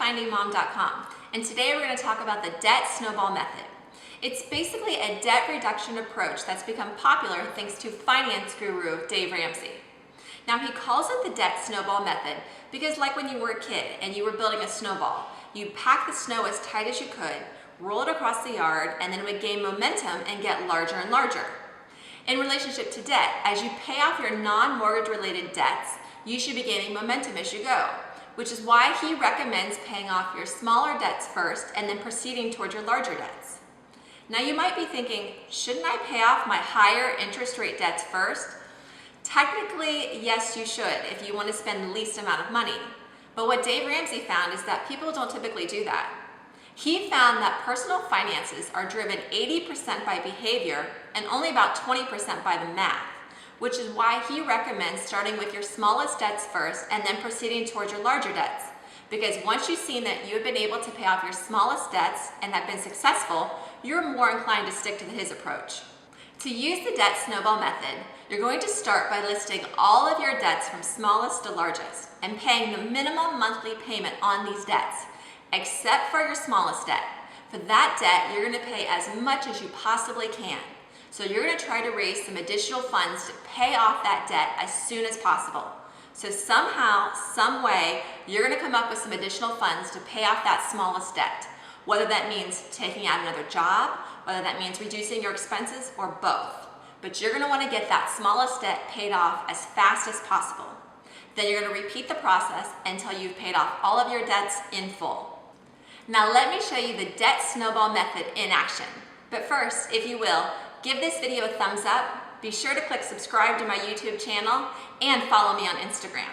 findingmom.com, and today we're going to talk about the debt snowball method. It's basically a debt reduction approach that's become popular thanks to finance guru Dave Ramsey. Now, he calls it the debt snowball method because, like when you were a kid and you were building a snowball, you'd pack the snow as tight as you could, roll it across the yard, and then it would gain momentum and get larger and larger. In relationship to debt, as you pay off your non-mortgage related debts, you should be gaining momentum as you go, which is why he recommends paying off your smaller debts first and then proceeding towards your larger debts. Now, you might be thinking, shouldn't I pay off my higher interest rate debts first? Technically, yes, you should if you want to spend the least amount of money. But what Dave Ramsey found is that people don't typically do that. He found that personal finances are driven 80% by behavior and only about 20% by the math, which is why he recommends starting with your smallest debts first and then proceeding towards your larger debts. Because once you've seen that you've been able to pay off your smallest debts and have been successful, you're more inclined to stick to his approach. To use the debt snowball method, you're going to start by listing all of your debts from smallest to largest and paying the minimum monthly payment on these debts, except for your smallest debt. For that debt, you're going to pay as much as you possibly can. So you're going to try to raise some additional funds to pay off that debt as soon as possible. So somehow, some way, you're going to come up with some additional funds to pay off that smallest debt. Whether that means taking out another job, whether that means reducing your expenses, or both. But you're going to want to get that smallest debt paid off as fast as possible. Then you're going to repeat the process until you've paid off all of your debts in full. Now let me show you the debt snowball method in action. But first, if you will, give this video a thumbs up, be sure to click subscribe to my YouTube channel, and follow me on Instagram.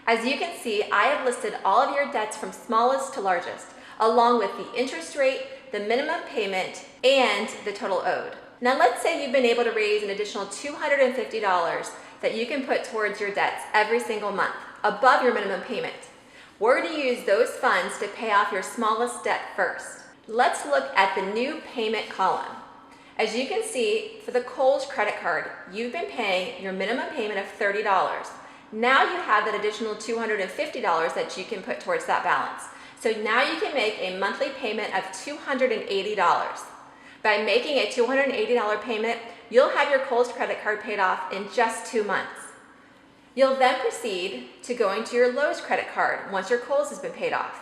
As you can see, I have listed all of your debts from smallest to largest, along with the interest rate, the minimum payment, and the total owed. Now let's say you've been able to raise an additional $250 that you can put towards your debts every single month, above your minimum payment. We're going to use those funds to pay off your smallest debt first. Let's look at the new payment column. As you can see, for the Kohl's credit card, you've been paying your minimum payment of $30. Now you have that additional $250 that you can put towards that balance. So now you can make a monthly payment of $280. By making a $280 payment, you'll have your Kohl's credit card paid off in just 2 months. You'll then proceed to going to your Lowe's credit card once your Kohl's has been paid off.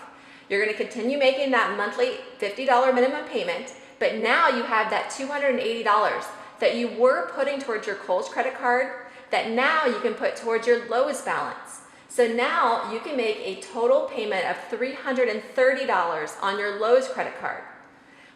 You're going to continue making that monthly $50 minimum payment, but now you have that $280 that you were putting towards your Kohl's credit card that now you can put towards your Lowe's balance. So now you can make a total payment of $330 on your Lowe's credit card.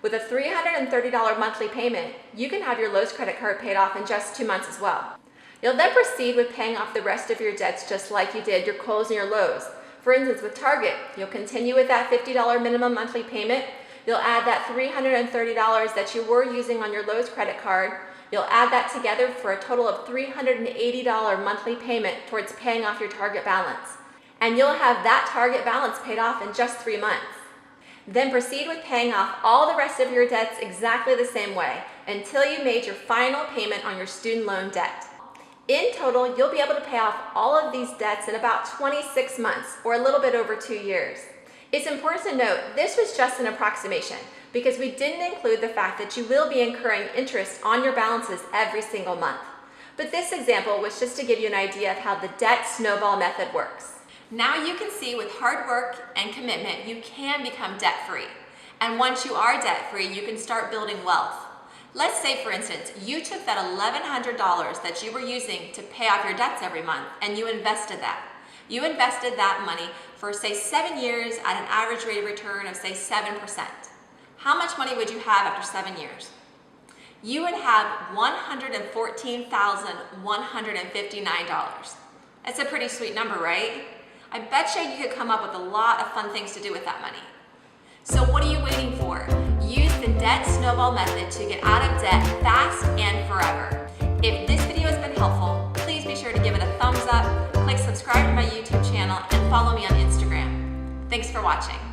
With a $330 monthly payment, you can have your Lowe's credit card paid off in just 2 months as well. You'll then proceed with paying off the rest of your debts just like you did your Kohl's and your Lowe's. For instance, with Target, you'll continue with that $50 minimum monthly payment. You'll add that $330 that you were using on your Lowe's credit card. You'll add that together for a total of $380 monthly payment towards paying off your Target balance. And you'll have that Target balance paid off in just 3 months. Then proceed with paying off all the rest of your debts exactly the same way until you made your final payment on your student loan debt. In total, you'll be able to pay off all of these debts in about 26 months, or a little bit over 2 years. It's important to note this was just an approximation because we didn't include the fact that you will be incurring interest on your balances every single month. But this example was just to give you an idea of how the debt snowball method works. Now you can see with hard work and commitment, you can become debt-free. And once you are debt-free, you can start building wealth. Let's say, for instance, you took that $1,100 that you were using to pay off your debts every month and you invested that. You invested that money for, say, 7 years at an average rate of return of, say, 7%. How much money would you have after 7 years? You would have $114,159. That's a pretty sweet number, right? I bet you could come up with a lot of fun things to do with that money. So what are you waiting for? Use the debt snowball method to get out of debt fast and forever. If this video has been helpful, please be sure to give it a thumbs up, click subscribe to my YouTube channel, and follow me on Instagram. Thanks for watching.